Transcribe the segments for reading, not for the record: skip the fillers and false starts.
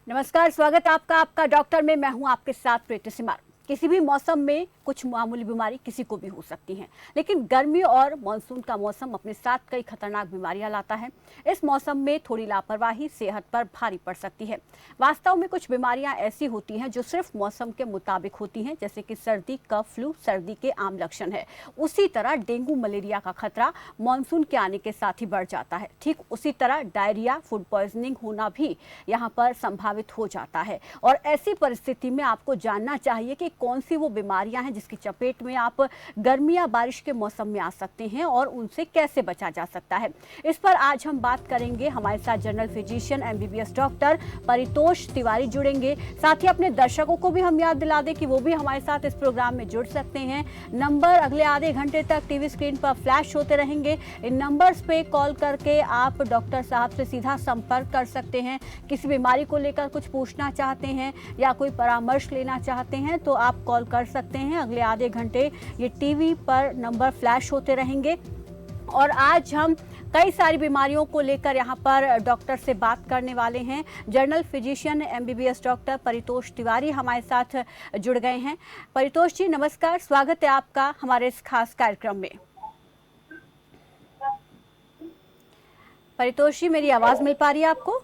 नमस्कार, स्वागत है आपका डॉक्टर में। मैं हूं आपके साथ प्रीति सिमार। किसी भी मौसम में कुछ मामूली बीमारी किसी को भी हो सकती है, लेकिन गर्मी और मानसून का मौसम अपने साथ कई खतरनाक बीमारियां लाता है। इस मौसम में थोड़ी लापरवाही सेहत पर भारी पड़ सकती है। वास्तव में कुछ बीमारियां ऐसी होती हैं जो सिर्फ मौसम के मुताबिक होती हैं, जैसे कि सर्दी, कफ, फ्लू सर्दी के आम लक्षण है। उसी तरह डेंगू मलेरिया का खतरा मानसून के आने के साथ ही बढ़ जाता है। ठीक उसी तरह डायरिया, फूड पॉइजनिंग होना भी यहाँ पर संभावित हो जाता है। और ऐसी परिस्थिति में आपको जानना चाहिए कि कौन सी वो बीमारियां हैं जिसकी चपेट में आप गर्मी या बारिश के मौसम में आ सकते हैं और उनसे कैसे बचा जा सकता है। इस पर आज हम बात करेंगे। हमारे साथ general physician MBBS doctor Paritosh Tiwari जुड़ेंगे। साथ ही अपने दर्शकों को भी हम याद दिला दें कि वो भी हमारे साथ इस प्रोग्राम में जुड़ सकते हैं। नंबर अगले आधे घंटे तक टीवी स्क्रीन पर फ्लैश होते रहेंगे। इन नंबर्स पे कॉल करके आप डॉक्टर साहब से सीधा संपर्क कर सकते हैं। किसी बीमारी को लेकर कुछ पूछना चाहते हैं या कोई परामर्श लेना चाहते हैं तो आप कॉल कर सकते हैं। अगले आधे घंटे ये टीवी पर नंबर फ्लैश होते रहेंगे। और आज हम कई सारी बीमारियों को लेकर यहाँ पर डॉक्टर से बात करने वाले हैं। General physician MBBS doctor Paritosh Tiwari हमारे साथ जुड़ गए हैं। परितोष जी नमस्कार, स्वागत है आपका हमारे इस खास कार्यक्रम में। परितोष जी, मेरी आवाज मिल पा रही है आपको?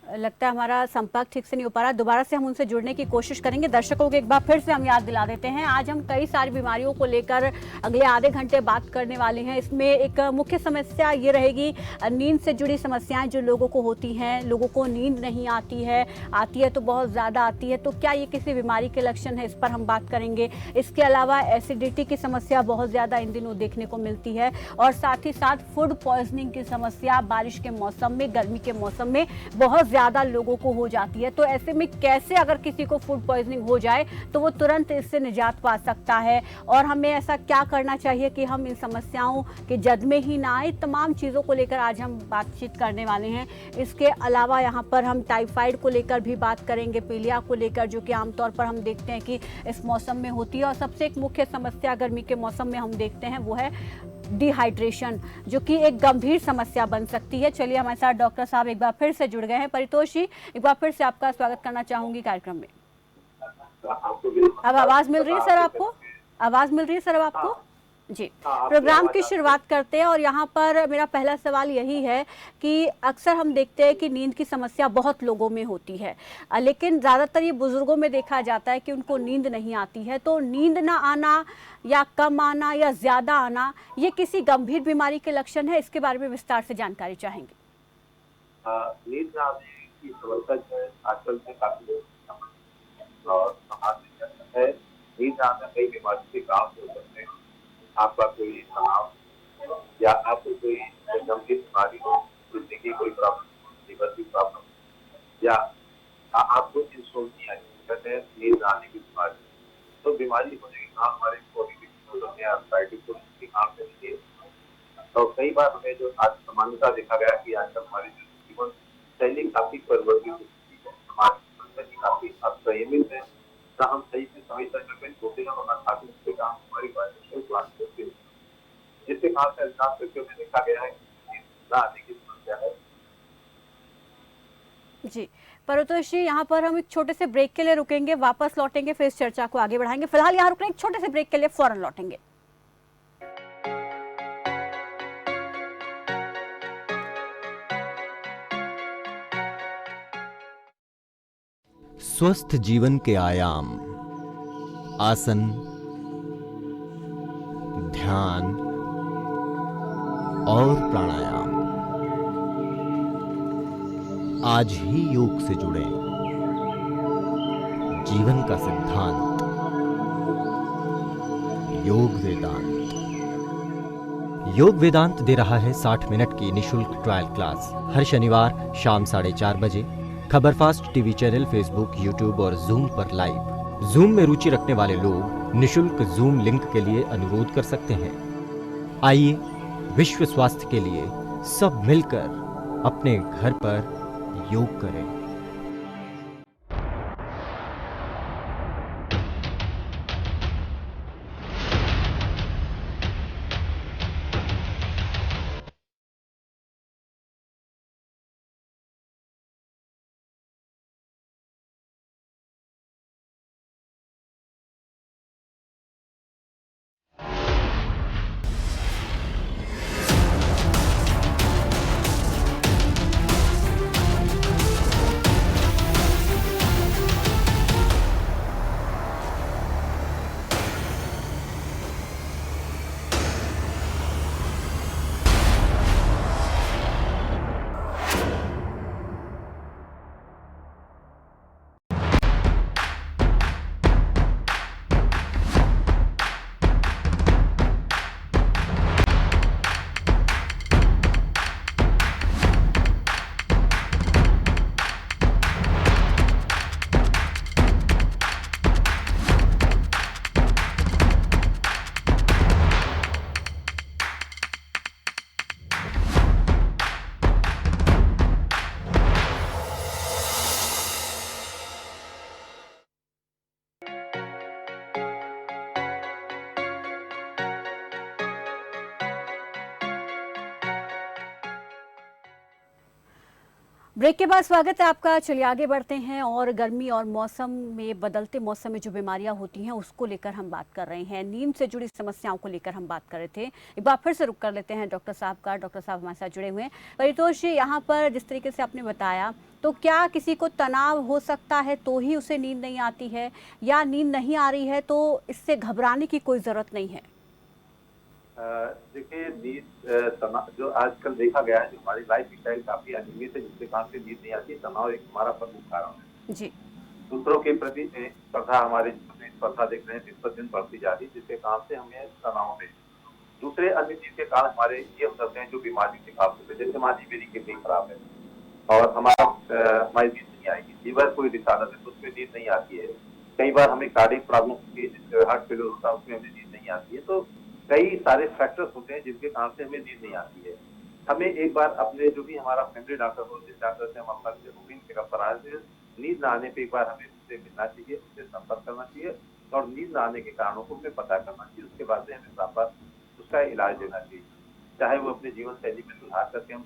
लगता है हमारा संपर्क ठीक से नहीं हो पा रहा। दोबारा से हम उनसे जुड़ने की कोशिश करेंगे। दर्शकों को एक बार फिर से हम याद दिला देते हैं, आज हम कई सारी बीमारियों को लेकर अगले आधे घंटे बात करने वाले हैं। इसमें एक मुख्य समस्या ये रहेगी नींद से जुड़ी समस्याएं जो लोगों को होती हैं। लोगों को नींद नहीं आती है तो बहुत ज़्यादा आती है, तो क्या ये किसी बीमारी के लक्षण है, इस पर हम बात करेंगे। इसके अलावा एसिडिटी की समस्या बहुत ज़्यादा इन दिनों देखने को मिलती है और साथ ही साथ फूड पॉइजनिंग की समस्या बारिश के मौसम में, गर्मी के मौसम में बहुत ज़्यादा लोगों को हो जाती है। तो ऐसे में कैसे अगर किसी को फूड पॉइजनिंग हो जाए तो वो तुरंत इससे निजात पा सकता है और हमें ऐसा क्या करना चाहिए कि हम इन समस्याओं के जद में ही ना आए। तमाम चीज़ों को लेकर आज हम बातचीत करने वाले हैं। इसके अलावा यहाँ पर हम टाइफाइड को लेकर भी बात करेंगे, पीलिया को लेकर, जो कि आमतौर पर हम देखते हैं कि इस मौसम में होती है। और सबसे एक मुख्य समस्या गर्मी के मौसम में हम देखते हैं वो है डिहाइड्रेशन, जो कि एक गंभीर समस्या बन सकती है। चलिए, हमारे साथ डॉक्टर साहब एक बार फिर से जुड़ गए हैं। परितोष जी, एक बार फिर से आपका स्वागत करना चाहूंगी कार्यक्रम में। अब आवाज मिल रही है सर आपको? आवाज मिल रही है सर अब आपको? जी, प्रोग्राम की शुरुआत करते हैं। और यहाँ पर मेरा पहला सवाल यही है कि अक्सर हम देखते हैं कि नींद की समस्या बहुत लोगों में होती है, लेकिन ज़्यादातर ये बुजुर्गों में देखा जाता है कि उनको नींद नहीं आती है। तो नींद ना आना या कम आना या ज़्यादा आना, ये किसी गंभीर बीमारी के लक्षण है? इसके बारे में विस्तार से जानकारी चाहेंगे। नींद ना आने की समस्या जो है आजकल से काफी और सामान्य है। नींद ना आना कई बीमारी के काम हो सकते हैं। आपका कोई तनाव या आपको कोई गंभीर बीमारी हो, जिससे की कोई प्रॉब्लम, लीवर की प्रॉब्लम या आपको इंसोम्निया कहते हैं नींद आने की बीमारी। तो बीमारी होने के काम हमारे बॉडी हो सकते हैं, आर्थराइटिस के काम करती है। तो कई बार हमें जो आज सामान्यता देखा गया कि आजकल हमारी जीवन शैली काफी परिवर्तित हो चुकी है। हमारी जीवन शैली काफी असंयमित है, ना हम सही से समय तक सोते हैं और खाते उसके काम हमारी होते हैं, जिससे खास एहसास करके हमें देखा गया है कि ना आने की समस्या है। जी परितोष जी, यहाँ पर हम एक छोटे से ब्रेक के लिए रुकेंगे, वापस लौटेंगे, फिर इस चर्चा को आगे बढ़ाएंगे। फिलहाल यहाँ रुक रहे हैं, एक छोटे से ब्रेक के लिए, फौरन लौटेंगे। स्वस्थ जीवन के आयाम, आसन, ध्यान और प्राणायाम। आज ही योग से जुड़ें। जीवन का सिद्धांत, योग वेदांत। योग वेदांत दे रहा है 60 मिनट की निशुल्क ट्रायल क्लास हर शनिवार शाम 4:30 बजे खबरफास्ट टीवी चैनल, फेसबुक, यूट्यूब और जूम पर लाइव। जूम में रुचि रखने वाले लोग निशुल्क जूम लिंक के लिए अनुरोध कर सकते हैं। आइए, विश्व स्वास्थ्य के लिए सब मिलकर अपने घर पर योग करें। ब्रेक के बाद स्वागत है आपका। चलिए आगे बढ़ते हैं और गर्मी और मौसम में, बदलते मौसम में जो बीमारियां होती हैं उसको लेकर हम बात कर रहे हैं। नींद से जुड़ी समस्याओं को लेकर हम बात कर रहे थे। एक बार फिर से रुक कर लेते हैं डॉक्टर साहब का। डॉक्टर साहब हमारे साथ जुड़े हुए हैं। परितोष जी, यहाँ पर जिस तरीके से आपने बताया, तो क्या किसी को तनाव हो सकता है तो ही उसे नींद नहीं आती है, या नींद नहीं आ रही है तो इससे घबराने की कोई जरूरत नहीं है? देखिए, नींद जो आजकल देखा गया है, जो हमारी लाइफ स्टाइल काफी अनियमित है, जिसके कारण से नींद नहीं आती। तनाव एक हमारा प्रमुख कारण है। जी। दूसरों के प्रति स्पर्धा, हमारे जीवन में स्पर्धा देख रहे हैं, दिन पर दिन बढ़ती जा रही है, जिसके कारण से हमें तनाव में दूसरे अन्य चीज के कारण हमारे ये हो सकते हैं जो बीमारी से खास होते हैं। जैसे हमारी मेरी किडनी खराब है और हमारी नींद नहीं आएगी। लीवर कोई डिसऑर्डर है तो उसमें नींद नहीं आती है। कई बार हमें कार्डियक प्रॉब्लम होती है, जिससे हार्ट फेलियर होता है, उसमें हमें नींद नहीं आती है। तो कई सारे फैक्टर्स होते हैं जिनके कारण से हमें नींद नहीं आती है। हमें एक बार अपने जो भी हमारा फैमिली डॉक्टर हो, जिस डॉक्टर से हम अपना रूटीन चेकअप कराए थे, नींद न आने पर एक बार हमें उससे मिलना चाहिए, उससे संपर्क करना चाहिए और नींद न आने के कारणों को हमें पता करना चाहिए। उसके बाद से हमें प्रॉपर उसका इलाज देना चाहिए, चाहे वो अपने जीवन शैली में सुधार करके हम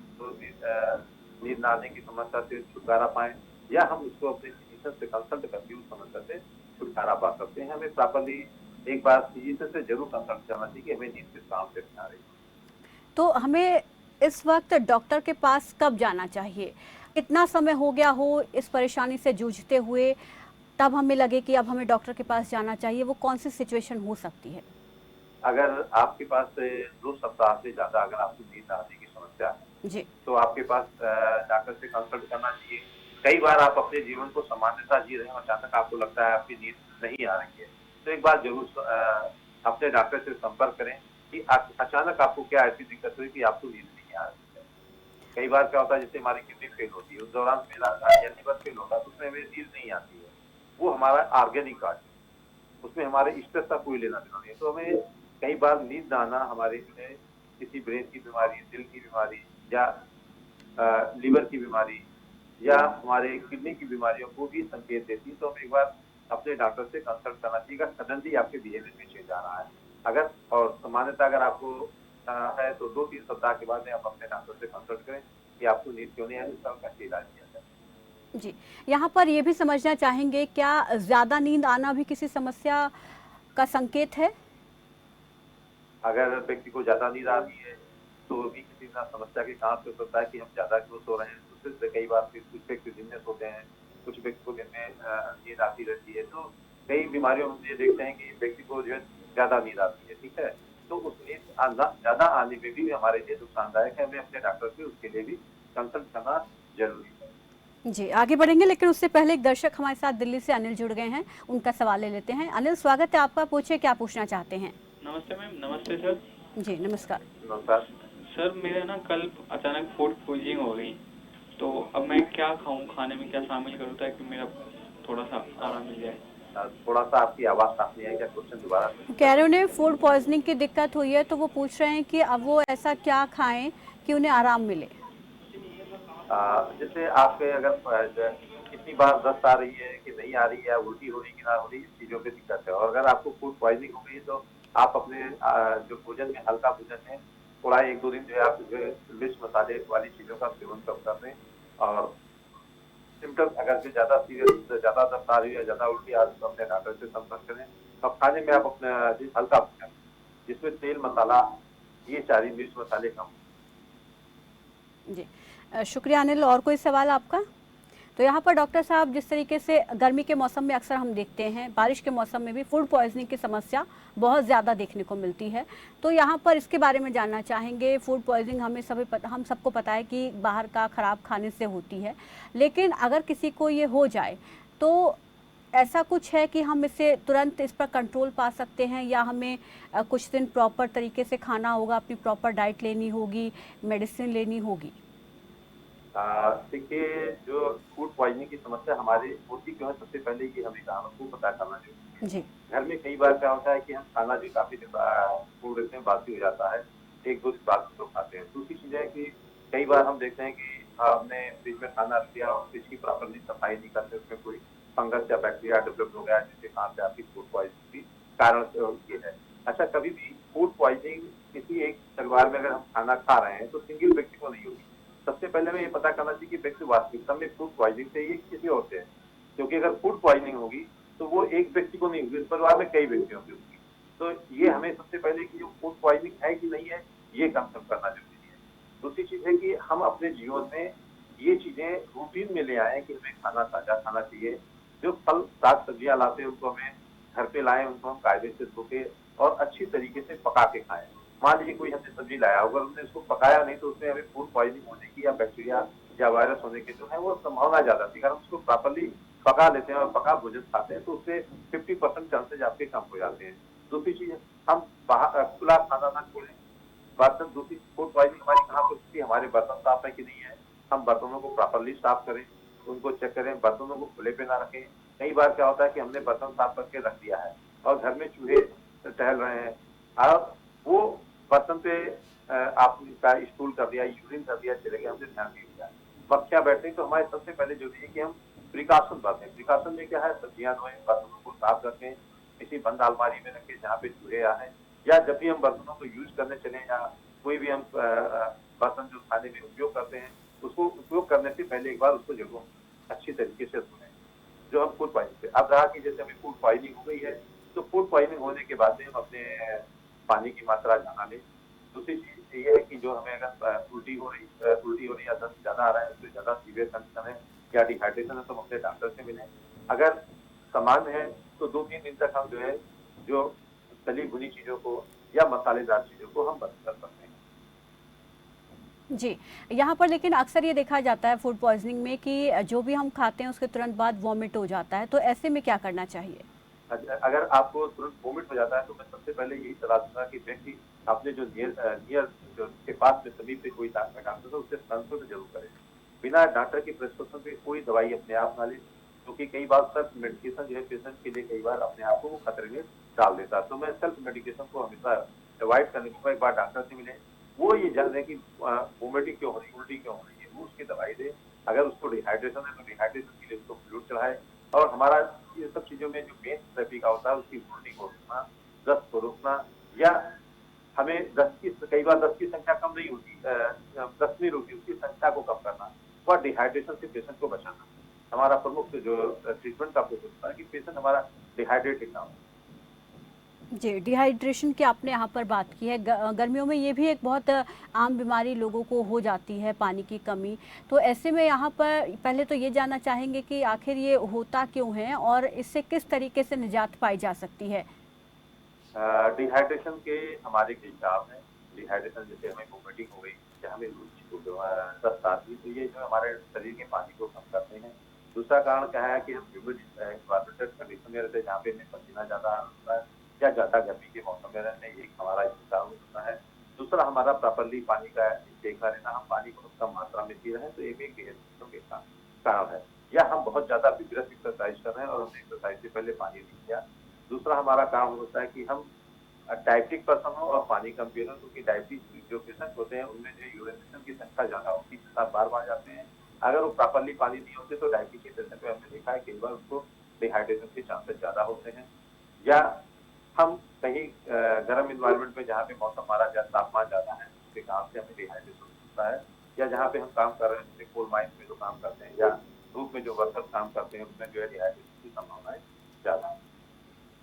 नींद न आने की समस्या से छुटकारा पाए, या हम उसको अपने फिजिशियन से कंसल्ट करके उस समस्या से छुटकारा पा सकते हैं। हमें प्रॉपरली एक बार फिजिशियन से जरूर कंसल्ट करना चाहिए कि हमें नींद किस काम से नहीं आ रही। तो हमें इस वक्त डॉक्टर के पास कब जाना चाहिए? कितना समय हो गया हो इस परेशानी से जूझते हुए, तब हमें लगे कि अब हमें डॉक्टर के पास जाना चाहिए? वो कौन सी सिचुएशन हो सकती है? अगर आपके पास 2 सप्ताह से ज्यादा अगर आपको नींद आने की समस्या है जी। तो आपके पास डॉक्टर से कंसल्ट करना चाहिए। कई बार आप अपने जीवन को सामान्यता जी रहे हैं और अचानक आपको लगता है आपकी नींद नहीं आ रही है, तो एक बार जरूर अपने डॉक्टर से संपर्क करें कि अचानक आपको क्या ऐसी दिक्कत हुई कि आपको नींद नहीं आ रही है। कई बार क्या होता है, जैसे हमारी किडनी फेल होती है, उस दौरान मेरा लीवर फेल होता है, तो उसमें हमें नींद नहीं आती है। वो हमारा ऑर्गेनिक कार्ड है, उसमें हमारे स्ट्रेस का कोई लेना देना नहीं है। तो हमें कई बार नींद न आना हमारे किसी ब्रेन की बीमारी, दिल की बीमारी या लीवर की बीमारी या हमारे किडनी की बीमारियों को भी संकेत देती है। तो हम एक बार अपने डॉक्टर से कंसल्ट करना चाहिए। सडनली आपके बिहेवियर में चेंज आ रहा है अगर, और सामान्यतः अगर आपको है तो 2-3 सप्ताह के बाद में आप अपने डॉक्टर से कंसल्ट करें कि आपको नींद क्यों नहीं आ रही, उसका कैसे इलाज किया जाए। जी। यहाँ पर ये भी समझना चाहेंगे, क्या ज्यादा नींद आना भी किसी समस्या का संकेत है? अगर व्यक्ति को ज्यादा नींद आ रही है तो भी किसी ना समस्या के कारण से हो सकता है कि हम ज्यादा क्यों सो रहे हैं। उससे कई बार कुछ व्यक्ति दिन में सोते हैं, कुछ व्यक्ति को दिन में नींद आती रहती है। तो कई बीमारियों में ये देखते हैं कि व्यक्ति को जो है ज्यादा नींद आती है, ठीक है, तो उस नींद ज्यादा आने में भी हमारे लिए नुकसानदायक है। हमें अपने डॉक्टर से उसके लिए भी कंसल्ट करना जरूरी है। जी, आगे बढ़ेंगे, लेकिन उससे पहले एक दर्शक हमारे साथ दिल्ली से अनिल जुड़ गए हैं, उनका सवाल ले लेते हैं। अनिल, स्वागत है आपका। पूछिए, क्या पूछना चाहते हैं? नमस्ते मैम। नमस्ते सर। जी नमस्कार। नमस्कार सर, मेरा ना कल अचानक फूड पॉइजनिंग हो गई, तो अब मैं क्या खाऊं, खाने में क्या शामिल करूं ताकि मेरा थोड़ा सा आराम मिल जाए? थोड़ा सा आपकी आवाज साफ नहीं आई, क्या क्वेश्चन दोबारा? कह रहे उन्हें फूड पॉइजनिंग की दिक्कत हुई है, तो वो पूछ रहे हैं कि अब वो ऐसा क्या खाएं कि उन्हें आराम मिले। जैसे आपके अगर कितनी बार दस्त आ रही है कि नहीं आ रही है, उल्टी हो रही कि ना हो रही, इस चीजों पे दिक्कत है। और अगर आपको फूड पॉइजनिंग हो गई तो आप अपने जो भोजन में, हल्का भोजन है, थोड़ा 1-2 दिन जो है आप मिर्च मसाले वाली चीजों का सेवन कम कर दें। और सिम्टम्स अगर जो ज्यादा सीरियस, ज्यादा दस्त आ रही है, ज्यादा उल्टी आ रही है, तो अपने डॉक्टर से संपर्क करें। अब खाने में आप अपना हल्का भोजन जिसमें तेल, मसाला, ये सारी मिर्च मसाले कम। जी, शुक्रिया अनिल। और कोई सवाल आपका? तो यहाँ पर डॉक्टर साहब, जिस तरीके से गर्मी के मौसम में अक्सर हम देखते हैं, बारिश के मौसम में भी फूड पॉइजनिंग की समस्या बहुत ज़्यादा देखने को मिलती है, तो यहाँ पर इसके बारे में जानना चाहेंगे। फूड पॉइजनिंग हम सबको पता है कि बाहर का ख़राब खाने से होती है, लेकिन अगर किसी को ये हो जाए तो ऐसा कुछ है कि हम इसे तुरंत इस पर कंट्रोल पा सकते हैं, या हमें कुछ दिन प्रॉपर तरीके से खाना होगा, अपनी प्रॉपर डाइट लेनी होगी, मेडिसिन लेनी होगी? देखिए, जो फूड पॉइजनिंग की समस्या हमारे होती क्यों है, सबसे पहले ये हमें कारणों को पता करना चाहिए। जी। घर में कई बार क्या होता है कि हम खाना जो काफी फूड रखते हैं, बासी हो जाता है, 1-2 दिन बाद तो खाते हैं। दूसरी चीज है कि कई बार हम देखते हैं कि हमने फ्रिज में खाना रख दिया और फ्रिज की प्रॉपरली सफाई नहीं करते, उसमें कोई फंगस या बैक्टीरिया डेवलप हो गया, जिसके कारण से आपकी फूड पॉइजनिंग की कारण ये है। अच्छा, कभी भी फूड पॉइजनिंग किसी एक परिवार में अगर हम खाना खा रहे हैं तो सिंगल व्यक्ति को नहीं होगी। सबसे पहले हमें ये पता करना चाहिए कि व्यक्ति वास्तविकता में फूड पॉइजनिंग से ये किसी और से है, क्योंकि अगर फूड पॉइजनिंग होगी तो वो एक व्यक्ति को नहीं होगी, इस परिवार में कई व्यक्तियों की होगी। तो ये हमें सबसे पहले कि जो फूड पॉइजनिंग है कि नहीं है, ये कंफर्म करना जरूरी है। दूसरी चीज है कि हम अपने जीवन में ये चीजें रूटीन में ले आए कि हमें खाना ताजा खाना चाहिए। जो फल साग सब्जियां लाते हैं उनको हमें घर पे लाएं, उनको हम कायदे से धो के और अच्छी तरीके से पका के खाएं। मान लीजिए कोई हमने सब्जी लाया, अगर हमने उसको पकाया नहीं तो उसमें हमें फूड पॉइजनिंग होने की या बैक्टीरिया या वायरस होने की जो है वो संभावना ज्यादा थी। अगर हम उसको प्रॉपरली पका लेते हैं और पका भोजन खाते हैं तो उससे 50% चांसेज आपके कम हो जाते हैं। दूसरी चीज, हम बाहर खुला खाना ना छोड़ें। बर्तन, दूसरी फूड पॉइजनिंग हमारी कहाँ पर होती है, हमारे बर्तन साफ है कि नहीं है, हम बर्तनों को प्रॉपरली साफ करें, उनको चेक करें, बर्तनों को खुले पे ना रखें। कई बार क्या होता है कि हमने बर्तन साफ करके रख दिया है और घर में चूहे टहल रहे हैं और वो बर्तन पे आपने स्टूल कर दिया, यूरिन कर दिया, चले गए, हमने ध्यान नहीं दिया, मक्खियां बैठे। तो हमारे सबसे पहले जरूरी है कि हम प्रिकॉशन बरतें। प्रिकॉशन में क्या है, सब्जियां धोएं, बर्तनों को साफ रखें, किसी बंद अलमारी में रखें जहाँ पे चूहे आए, या जब भी हम बर्तनों को यूज करने चले या कोई भी हम बर्तन जो खाने में उपयोग करते हैं उसको उपयोग करने से पहले एक बार उसको जरूर अच्छी तरीके से धोएं। जो हम फूड पॉइजनिंग से, अब रहा कि जैसे हमें फूड पॉइजनिंग हो गई है तो फूड पॉइजनिंग होने के बाद में हम अपने पानी की मात्रा जाना लें। दूसरी चीज ये है कि जो हमें अगर उल्टी हो रही या दर्द ज्यादा आ रहा है, उससे ज्यादा सीवियर कंडीशन है या डिहाइड्रेशन है तो हम अपने डॉक्टर से मिलें। अगर सामान्य है तो 2-3 दिन तक हम जो है जो तली भुनी चीजों को या मसालेदार चीजों को हम बंद कर सकते हैं। जी, यहाँ पर लेकिन अक्सर ये देखा जाता है फूड पॉइजनिंग में कि जो भी हम खाते हैं उसके तुरंत बाद वॉमिट हो जाता है, तो ऐसे में क्या करना चाहिए? अगर आपको तुरंत वोमिट हो जाता है तो मैं सबसे पहले यही सलाह दूंगा कि व्यक्ति अपने जो नियर जो के पास में समीप से कोई डॉक्टर है उससे कंसल्ट जरूर करें। बिना डॉक्टर की प्रिस्क्रिप्शन पे कोई दवाई अपने आप ना लें, क्योंकि कई बार सेल्फ मेडिकेशन जो है पेशेंट के लिए कई बार अपने आप को वो खतरे में डाल देता है। तो मैं सेल्फ मेडिकेशन को हमेशा अवॉइड करने के बाद एक बार डॉक्टर से मिले, वो ये जान रहे कि वोमिटिंग क्यों हो रही है, उल्टी क्यों हो रही है, वो उसकी दवाई दे। अगर उसको डिहाइड्रेशन है तो डिहाइड्रेशन के लिए उसको फ्लूइड चढ़ाए। और हमारा ये सब चीजों में जो मेन थेरेपी का होता है उसकी वोमिटिंग को रोकना, दस्त को रोकना, या हमें कई बार दस्त की संख्या कम नहीं होती, दस्त नहीं रुकती, उसकी संख्या को कम करना और डिहाइड्रेशन से पेशेंट को बचाना। हमारा प्रमुख जो ट्रीटमेंट का फोकस होता है कि पेशेंट हमारा डिहाइड्रेटेड ना हो। जी, डिहाइड्रेशन की आपने यहाँ पर बात की है। गर्मियों में ये भी एक बहुत आम बीमारी लोगों को हो जाती है, पानी की कमी। तो ऐसे में यहाँ पर पहले तो ये जानना चाहेंगे कि आखिर ये होता क्यों है और इससे किस तरीके से निजात पाई जा सकती है? डिहाइड्रेशन के हमारे कई कारण हैं। डिहाइड्रेशन जैसे हमें वोमिटिंग हो गई या हमें दस्त आती है तो ये जो हमारे शरीर के पानी को कम करते हैं। दूसरा कारण क्या है कि हम ह्यूमिड एनवायरमेंटल कंडीशन में रहते हैं जहाँ पे हमें पसीना ज्यादा होता है या ज्यादा गर्मी के मौसम में रहते हैं, एक हमारा कारण होता है। दूसरा हमारा प्रॉपरली पानी का इंटेक ना लेना, हम पानी को कम मात्रा में पी रहे हैं तो ये भी एक डिहाइड्रेशन के कारण है। या हम बहुत ज्यादा विग्रस एक्सरसाइज कर रहे हैं और हमने एक्सरसाइज से पहले पानी नहीं किया। दूसरा हमारा कारण होता है कि हम डायबिटिक पर्सन हो और पानी कम पी रहे हो, क्योंकि डायबिटीज जो पेशेंट होते हैं उनमें जो यूरिनेशन की संख्या ज्यादा होती है, पेशाब बार जाते हैं। अगर वो प्रॉपरली पानी नहीं होते तो डायबिटीज के पेशेंट में हमने देखा है कई बार उसको डिहाइड्रेशन के चांसेस ज्यादा होते हैं। या हम कहीं गर्म इन्वायरमेंट में जहाँ पे मौसम हमारा तापमान ज्यादा है उसके कारण से हमें डिहाइड्रेशन होता है। या जहाँ पे हम काम कर रहे हैं जैसे कोल माइंस में जो काम करते हैं या धूप में जो वर्कर्स काम करते हैं उसमें जो है डिहाइड्रेशन की संभावनाएं ज्यादा है।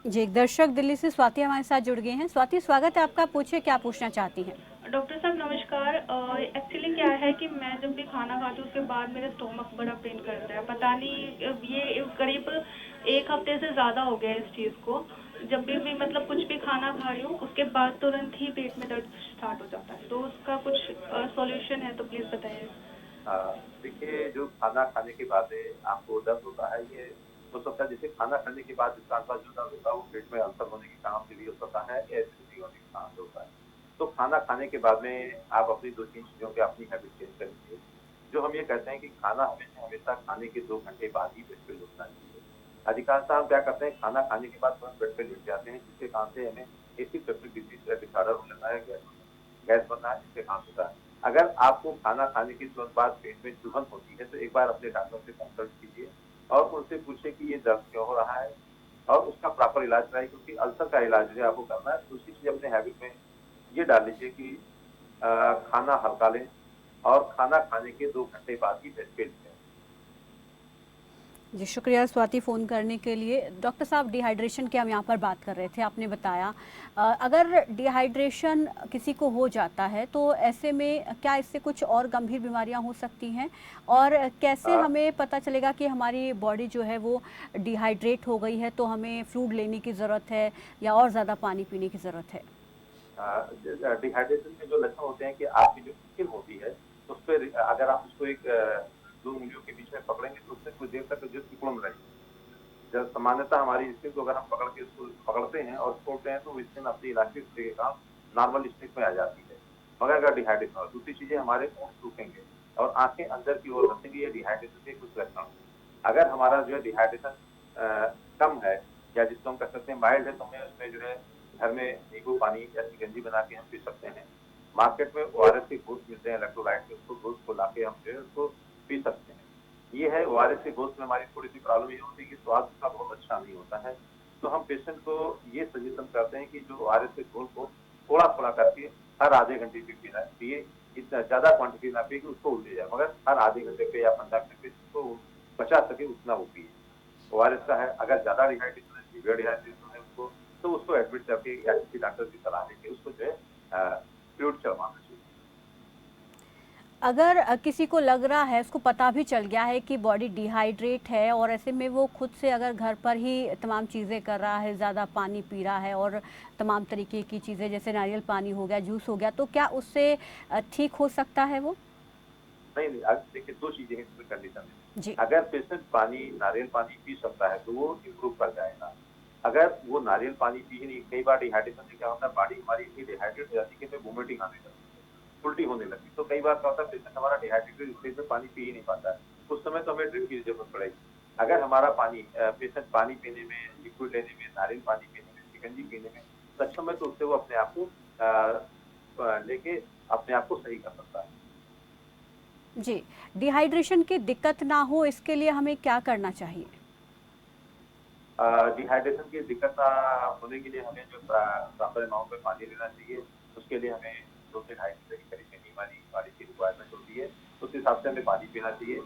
जी, एक दर्शक दिल्ली से स्वाति हमारे साथ जुड़ गए हैं। स्वाति, स्वागत है आपका, पूछिए क्या पूछना चाहती हैं? डॉक्टर साहब नमस्कार। एक्चुअली क्या है कि मैं जब भी खाना खाती हूँ उसके बाद मेरा स्टोमक बड़ा पेन करता है। पता नहीं ये करीब 1 हफ्ते से ज़्यादा हो गया है इस चीज़ को। जब भी मतलब कुछ भी खाना खा रही हूँ उसके बाद तुरंत ही पेट में दर्द स्टार्ट हो जाता है। तो उसका कुछ सॉल्यूशन है तो प्लीज़ बताइए। देखिए, जो खाना खाने के बाद आपको दर्द होता है ये हो सकता है जैसे खाना खाने के बाद जिसका जो दर्द होता है वो पेट में अल्सर होने के कारण से भी हो सकता है या एसिडिटी होने के कारण से होता है। तो खाना खाने के बाद में आप अपनी 2-3 चीजों पे अपनी हैबिट चेंज कर लीजिए। जो हम ये कहते हैं कि खाना हमेशा खाने के 2 घंटे बाद ही बेड पे लेटना चाहिए। अधिकांश हम क्या करते हैं, खाना खाने के बाद तुरंत बेड पे लेट जाते हैं, जिसके कारण से हमें एसिड पेप्टिक डिजीज डिसऑर्डर हो जाता है, गैस बनना है, जिससे काम होता है। अगर आपको खाना खाने के तुरंत बाद पेट में चुभन होती है तो एक बार अपने डॉक्टर से कंसल्ट कीजिए और उनसे पूछे कि ये दर्द क्यों हो रहा है और उसका प्रॉपर इलाज कराइए, क्योंकि अल्सर का इलाज जो है आपको करना है। दूसरी चीज अपने हैबिट में ये डाल लीजिए कि खाना हल्का लें, और खाना खाने के 2 घंटे बाद ही बेड पे लें। जी शुक्रिया स्वाति फ़ोन करने के लिए। डॉक्टर साहब, डिहाइड्रेशन की हम यहाँ पर बात कर रहे थे, आपने बताया अगर डिहाइड्रेशन किसी को हो जाता है तो ऐसे में क्या इससे कुछ और गंभीर बीमारियाँ हो सकती हैं, और कैसे हमें पता चलेगा कि हमारी बॉडी जो है वो डिहाइड्रेट हो गई है तो हमें फ्लूइड लेने की ज़रूरत है या और ज़्यादा पानी पीने की ज़रूरत है? डिहाइड्रेशन के जो लक्षण होते हैं कि आपकी जो स्किन होती है उस पर अगर आप उसको एक 2 उंगलियों के बीच में पकड़ेंगे तो उससे कुछ देर तक जो सिकुड़न रहेगी। जब सामान्यतः हमारी स्किन को अगर हम पकड़ के उसको पकड़ते हैं और छोड़ते हैं तो वो स्किन अपनी इलास्टिसिटी के काम नॉर्मल स्टेट में आ जाती है। मगर अगर डिहाइड्रेशन हो, दूसरी चीजें हमारे होंठ सूखेंगे और आंखें अंदर की ओर धंसेंगी, ये डिहाइड्रेशन के कुछ लक्षण। अगर हमारा जो है डिहाइड्रेशन कम है या जिसको हम कह सकते हैं माइल्ड है, तो हमें उसमें जो है घर में नींबू पानी या शिकंजी बना के हम पी सकते हैं। मार्केट में ओआरएस के घोल मिलते हैं इलेक्ट्रोलाइट के, उसको घोल को ला के हम जो है उसको पी सकते हैं। ये है ओआरएस के घोल में हमारी थोड़ी सी प्रॉब्लम ये होती है कि स्वाद उसका बहुत अच्छा नहीं होता है, तो हम पेशेंट को ये सजेशन करते हैं कि जो ओआरएस के घोल को थोड़ा थोड़ा करके हर आधे घंटे पे पीना पिए। इतना ज्यादा क्वांटिटी ना पिए कि उसको उल्टे जाए, मगर हर आधे घंटे पे या 15 मिनट पे उसको बचा सके उतना वो पिए। ओआरएस का है, अगर ज्यादा डिहाइड्रेशन है, सीवियर डिहाइड्रेशन है उसको, तो उसको एडमिट करके या किसी डॉक्टर की सलाह लेके उसको जो है फ्लूइड चढ़वाना चाहिए। अगर किसी को लग रहा है, उसको पता भी चल गया है कि बॉडी डिहाइड्रेट है और ऐसे में वो खुद से अगर घर पर ही तमाम चीज़ें कर रहा है, ज़्यादा पानी पी रहा है और तमाम तरीके की चीज़ें जैसे नारियल पानी हो गया, जूस हो गया, तो क्या उससे ठीक हो सकता है वो? नहीं, अब देखिए 2 चीजें हैं इसमें कंडीशन में। जी। अगर पेशेंट नारियल पानी पी सकता है तो वो इम्प्रूव कर जाएगा। अगर वो नारियल पानी पी ही नहीं, कई बार डिहाइड्रेशन से क्या होता है, बॉडी हमारी इतनी डिहाइड्रेट हो जाती है कि वोमिटिंग आने लगती है, उल्टी होने लगती है। तो कई बार क्या होता है, पेशेंट हमारा डिहाइड्रेटेड स्टेज में पानी पी ही नहीं पाता है, उस समय तो हमें ड्रिप की जरूरत पड़ेगी। अगर हमारा पेशेंट पानी पीने में, लिक्विड लेने में, नारियल पानी पीने में, शिकंजी पीने में सक्षम है, तो उससे वो अपने आप को लेके अपने आप को सही कर सकता है। जी, डिहाइड्रेशन की दिक्कत ना हो इसके लिए हमें क्या करना चाहिए? डिहाइड्रेशन की दिक्कत होने के लिए हमें जो प्रॉपर अमाउंट में पानी लेना चाहिए, उसके लिए हमें 2 से 2.5 लीटर के करीब पानी वाली बॉडी की रिक्वायरमेंट होती है, उस हिसाब से हमें पानी पीना चाहिए।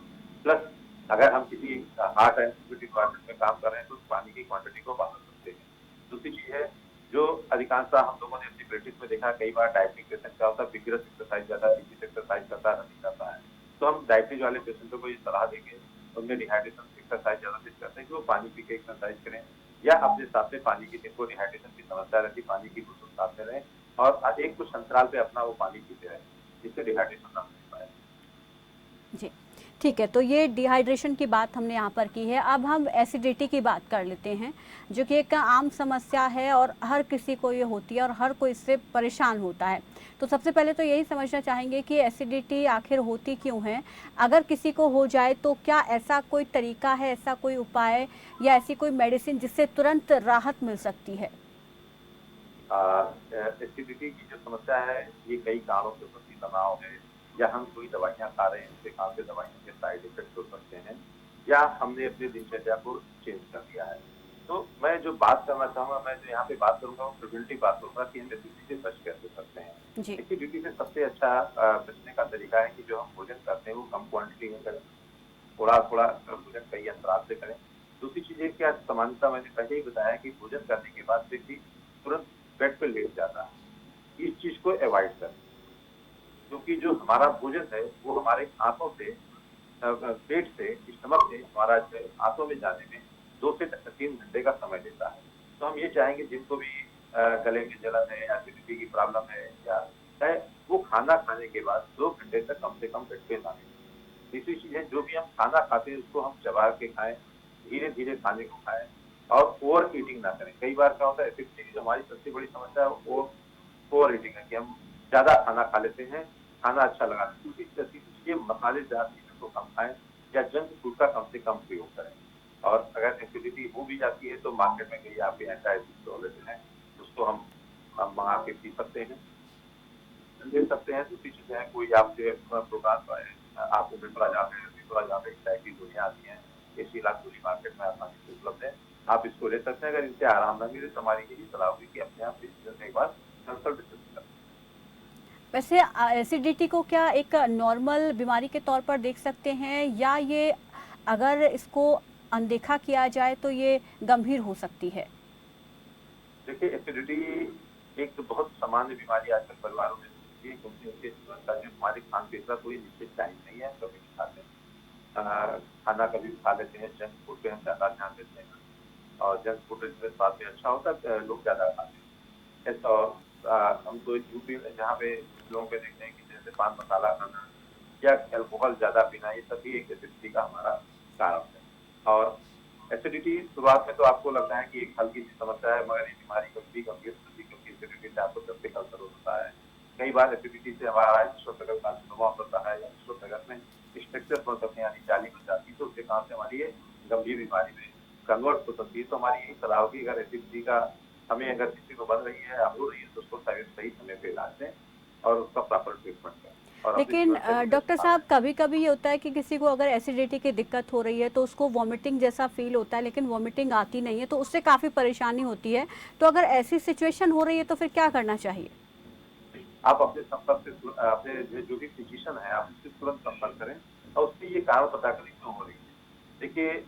प्लस अगर हम किसी हार्ट एंड स्पिरिट रिक्वायरमेंट में काम कर रहे हैं तो पानी की क्वांटिटी को बढ़ा सकते हैं। दूसरी चीज है, जो अधिकांशतः हम लोगों ने अपनी प्रैक्टिस में देखा, कई बार डायबिटिक पेशेंट क्या होता है, विग्रस एक्सरसाइज ज्यादा, एक्सरसाइज करता है, रनिंग करता है, तो हम डायबिटीज वाले पेशेंटों को ये सलाह देंगे, उनमें डिहाइड्रेशन एक्सरसाइज ज्यादा से करते हैं कि वो पानी पी के एक्सरसाइज करें, या अपने साथ में पानी की, जिनको डिहाइड्रेशन की समस्या रहती है, पानी की बोतल साथ में रहें और एक कुछ अंतराल पे अपना वो पानी पीते रहें, जिससे डिहाइड्रेशन ना हो पाए। जी, ठीक है। तो ये डिहाइड्रेशन की बात हमने यहाँ पर की है। अब हम एसिडिटी की बात कर लेते हैं, जो कि एक आम समस्या है और हर किसी को ये होती है और हर कोई इससे परेशान होता है। तो सबसे पहले तो यही समझना चाहेंगे कि एसिडिटी आखिर होती क्यों है? अगर किसी को हो जाए तो क्या ऐसा कोई तरीका है, ऐसा कोई उपाय या ऐसी कोई मेडिसिन जिससे तुरंत राहत मिल सकती है? एसिडिटी की जो समस्या है, ये कई कारणों से होती है। तनाव है, या हम कोई दवाइयाँ खा रहे हैं, उसके काम से दवाइयों के साइड इफेक्ट हो सकते हैं, या हमने अपनी दिनचर्या को चेंज कर दिया है। तो मैं जो बात करना चाहूँगा, मैं जो यहाँ पे बात करूँगा वो प्रिवेंटिव बात करूँगा कि हम एसिडिटी से बच कैसे सकते हैं। जी। एसिडिटी से सबसे अच्छा बचने का तरीका है कि जो हम भोजन करते हैं वो कम क्वांटिटी में करें, थोड़ा थोड़ा भोजन कई अंतराल से करें। दूसरी चीज है, क्या समानता मैंने पहले ही बताया कि भोजन करने के बाद व्यक्ति तुरंत बेड पे लेट जाता है, इस चीज को अवॉइड करें, क्योंकि जो हमारा भोजन है वो हमारे आंतों से, पेट से, स्टमक से हमारा आंतों में जाने में 2 से 3 घंटे का समय लेता है। तो हम ये चाहेंगे जिनको भी गले में जलन है, एसिडिटी की प्रॉब्लम है, या चाहे वो खाना खाने के बाद 2 घंटे तक कम से कम बेड पे ना लें। तीसरी चीज है, जो भी हम खाना खाते हैं उसको हम चबा के खाएं, धीरे धीरे खाने को खाएं और ओवर ईटिंग ना करें। कई बार क्या होता है, एसिडिटी की जो हमारी सबसे बड़ी समस्या है वो ओवर ईटिंग है, कि हम ज्यादा खाना खा लेते हैं, खाना अच्छा लगा। दूसरी चीजें, मसालेदार चीजों को कम खाएं या जंक फूड का कम से कम प्रयोग करें। और अगर एसिडिटी हो भी जाती है तो मार्केट में कई आपके एंटासिड टैबलेट हैं, उसको हम मंगा के पी सकते हैं, ले सकते हैं। दूसरी चीजें हैं, कोई आपसे प्रोग्राम है, आप उमेपरा जाते हैं, उमेपरा जाते हैं, टाइप की गोलियां आती हैं, ऐसी इलाज पूरी मार्केट में आसानी से उपलब्ध है, आप इसको ले सकते हैं। अगर इनसे आराम ना मिले तो हमारी यही सलाह होगी कि अपने आप फिजिशियन से एक बार कंसल्ट करें। वैसे एसिडिटी को क्या एक नॉर्मल बीमारी के तौर पर देख सकते हैं, या ये अगर इसको अनदेखा किया जाए तो ये गंभीर हो सकती है? देखिए, एसिडिटी एक बहुत सामान्य बीमारी आजकल परिवारों में होती है, क्योंकि उनके जीवन का जो हमारे खान-पीन का कोई निश्चित टाइम नहीं है, कभी भी खाते हैं। खाना कभी भी खा लेते हैं, जंक फूड पे हम ज़्यादा ध्यान देते हैं और जंक फूड जिसमें स्वाद में अच्छा होता है लोग ज़्यादा खाते हैं। और हम तो यूपी में जहाँ पे लोगों पे देखते हैं कि जैसे पान मसाला खाना या अल्कोहल ज़्यादा पीना, ये सभी एक एसिडिटी का हमारा कारण है। और एसिडिटी शुरुआत में तो आपको लगता है कि एक हल्की सी समस्या है, मगर ये बीमारी कभी गंभीर होती है, क्योंकि एसिडिटी से आपको पेप्टिक अल्सर होता है। कई बार एसिडिटी से हमारा विश्वप्रगत कार्सिनोमा होता है, या विश्वप्रगत में स्ट्रक्चर बन सकते हैं, यानी जाली बन जाती है, तो उसके कारण से हमारी ये गंभीर बीमारी में कन्वर्ट हो सकती है। तो हमारी यही सलाह होगी, अगर एसिडिटी का हमें अगर किसी को बन रही है या हो रही है, तो उसको सही समय पे इलाज दें और उसका प्रॉपर ट्रीटमेंट करें। लेकिन डॉक्टर साहब, कभी कभी ये होता है कि किसी को अगर एसिडिटी की दिक्कत हो रही है तो उसको वॉमिटिंग जैसा फील होता है, लेकिन वॉमिटिंग आती नहीं है, तो उससे काफ़ी परेशानी होती है। तो अगर ऐसी सिचुएशन हो रही है तो फिर क्या करना चाहिए? आप अपने संपर्क से अपने जो भी फिजिशियन है, आप उससे तुरंत संपर्क करें और उससे ये कारण पता करें क्यों हो रही है। देखिए,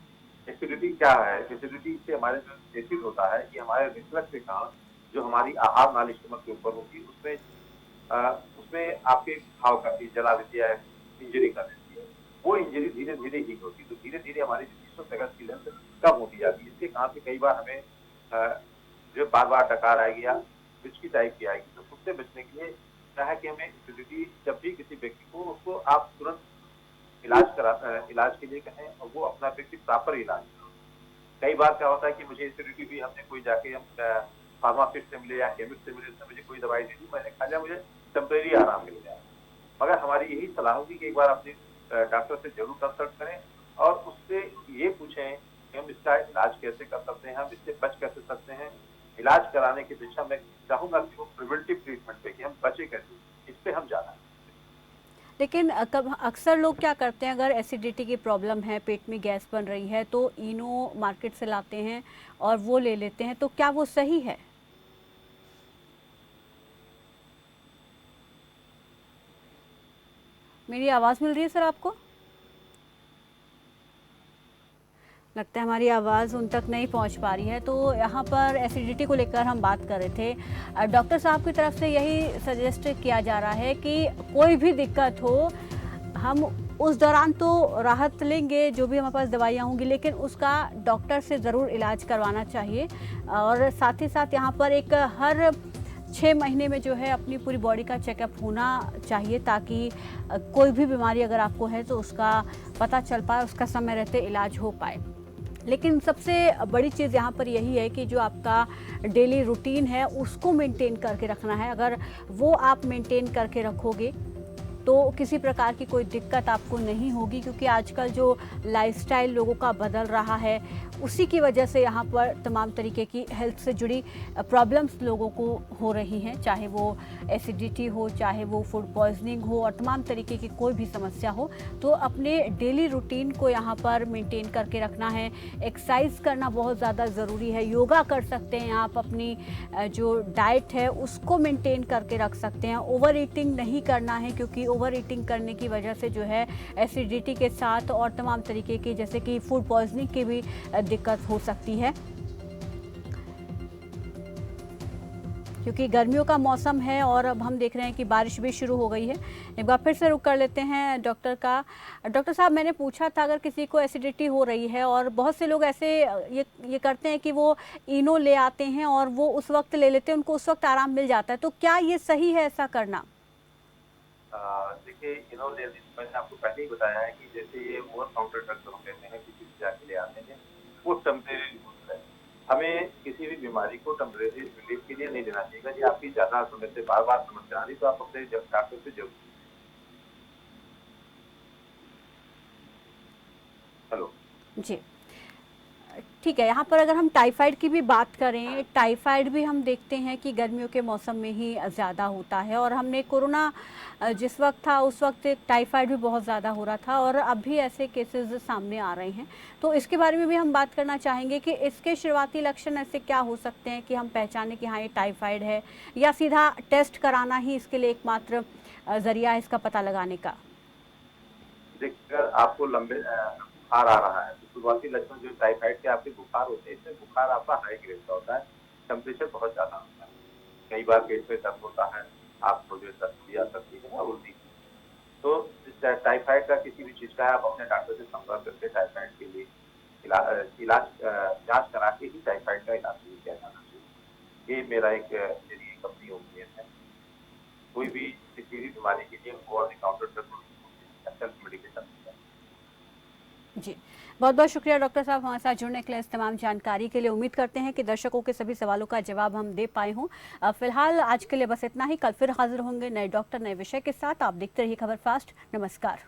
एसिडिटी क्या है? एसिडिटी से हमारे जो एसिड होता है, ये हमारे रिफ्लक्स के कारण जो हमारी आहार नाली स्टमक के ऊपर होगी, उसमें आपके घाव करती है, जला देती है, इंजरी कर देती है। वो इंजरी धीरे धीरे हील होती है, तो धीरे धीरे हमारी विश्वप्रगत की लेंथ कम होती जाती है। इसके कारण से कई बार हमें जो बार बार डकार आएगी या विचकी टाइप की आएगी, तो उससे बचने के लिए क्या है कि हमें एसिडिटी जब भी किसी व्यक्ति को, उसको आप तुरंत इलाज के लिए कहें और वो अपना व्यक्ति प्रॉपर इलाज करें। कई बार क्या होता है कि मुझे एसिडिटी भी हमने कोई जाके हम फार्मासिस्ट से मिले या केमिस्ट से मिले, उसने मुझे कोई दवाई दी थी, मैंने खा लिया, मुझे टेम्परेरी आराम मिल गया। मगर हमारी यही सलाह होगी कि एक बार अपने डॉक्टर से जरूर कंसल्ट करें और उससे ये पूछें कि हम इसका इलाज कैसे कर सकते हैं, हम इससे बच कैसे सकते हैं। इलाज कराने की दिशा में चाहूंगा कि वो प्रिवेंटिव ट्रीटमेंट पे, कि हम बचे कैसे, इस पे हम जाना है। लेकिन कब अक्सर लोग क्या करते हैं, अगर एसिडिटी की प्रॉब्लम है, पेट में गैस बन रही है, तो इनो मार्केट से लाते हैं और वो ले लेते हैं, तो क्या वो सही है? मेरी आवाज़ मिल रही है सर आपको? लगता है हमारी आवाज़ उन तक नहीं पहुंच पा रही है। तो यहाँ पर एसिडिटी को लेकर हम बात कर रहे थे। डॉक्टर साहब की तरफ से यही सजेस्ट किया जा रहा है कि कोई भी दिक्कत हो, हम उस दौरान तो राहत लेंगे, जो भी हमारे पास दवाइयाँ होंगी, लेकिन उसका डॉक्टर से ज़रूर इलाज करवाना चाहिए। और साथ ही साथ यहाँ पर एक हर 6 महीने में जो है अपनी पूरी बॉडी का चेकअप होना चाहिए, ताकि कोई भी बीमारी अगर आपको है तो उसका पता चल पाए, उसका समय रहते इलाज हो पाए। लेकिन सबसे बड़ी चीज़ यहाँ पर यही है कि जो आपका डेली रूटीन है उसको मेंटेन करके रखना है। अगर वो आप मेंटेन करके रखोगे तो किसी प्रकार की कोई दिक्कत आपको नहीं होगी, क्योंकि आजकल जो लाइफस्टाइल लोगों का बदल रहा है उसी की वजह से यहाँ पर तमाम तरीके की हेल्थ से जुड़ी प्रॉब्लम्स लोगों को हो रही हैं, चाहे वो एसिडिटी हो, चाहे वो फूड पॉइजनिंग हो, और तमाम तरीके की कोई भी समस्या हो। तो अपने डेली रूटीन को यहाँ पर मेंटेन करके रखना है। एक्सरसाइज करना बहुत ज़्यादा ज़रूरी है। योगा कर सकते हैं आप, अपनी जो डाइट है उसको मेंटेन करके रख सकते हैं। ओवर ईटिंग नहीं करना है, क्योंकि ओवर ईटिंग करने की वजह से जो है एसिडिटी के साथ और तमाम तरीके की, जैसे कि फूड पॉइजनिंग की भी दिक्कत हो सकती है। क्योंकि गर्मियों का मौसम है और अब हम देख रहे हैं कि बारिश भी शुरू हो गई है। एक बार फिर से रुक कर लेते हैं डॉक्टर का। डॉक्टर साहब, मैंने पूछा था अगर किसी को एसिडिटी हो रही है, और बहुत से लोग ऐसे ये करते हैं कि वो इनो ले आते हैं और वो उस वक्त ले लेते हैं, उनको उस वक्त आराम मिल जाता है, तो क्या ये सही है ऐसा करना? देखिए, इनो ले, मैंने आपको पहले ही बताया है कि जैसे ये ओवर काउंटर ड्रग्स हम कहते हैं, किसी भी जाके ले आते हैं, वो टेम्परेरी यूज है। हमें किसी भी बीमारी को टेम्परेरी रिलीफ के लिए नहीं देना चाहिए। यदि आपकी ज्यादा समय से बार बार समस्या आ रही तो आप अपने डॉक्टर से जरूर। हेलो जी ठीक है, यहाँ पर अगर हम टाइफाइड की भी बात करें, टाइफाइड भी हम देखते हैं कि गर्मियों के मौसम में ही ज़्यादा होता है और हमने कोरोना जिस वक्त था उस वक्त टाइफाइड भी बहुत ज़्यादा हो रहा था और अब भी ऐसे केसेस सामने आ रहे हैं। तो इसके बारे में भी हम बात करना चाहेंगे कि इसके शुरुआती लक्षण ऐसे क्या हो सकते हैं कि हम पहचाने कि हाँ ये टाइफाइड है, या सीधा टेस्ट कराना ही इसके लिए एकमात्र ज़रिया है इसका पता लगाने का? देखिए, अगर आपको लंबे बुखार आ रहा है तो शुरुआती लक्षण जो टाइफाइड के आपके बुखार होते हैं, इसमें बुखार आपका हाई ग्रेड का होता है, टेम्परेचर बहुत ज़्यादा होता है, कई बार पेट में दर्द होता है, आपको जो सर्दी आ सकती है ना उल्टी। तो इस टाइफाइड का किसी भी चीज़ का है, आप अपने डॉक्टर से संपर्क करके टाइफाइड के लिए इलाज जाँच करा के ही टाइफाइड का इलाज शुरू किया जाना चाहिए। ये मेरा मेरी एक अपनी ओपिनियन है। कोई भी किसी भी बीमारी के लिए over the counter self medication. जी, बहुत बहुत शुक्रिया डॉक्टर साहब हमारे साथ जुड़ने के लिए, इस तमाम जानकारी के लिए। उम्मीद करते हैं कि दर्शकों के सभी सवालों का जवाब हम दे पाए हों। फिलहाल आज के लिए बस इतना ही। कल फिर हाजिर होंगे नए डॉक्टर नए विषय के साथ। आप देखते रहिए खबर फास्ट। नमस्कार।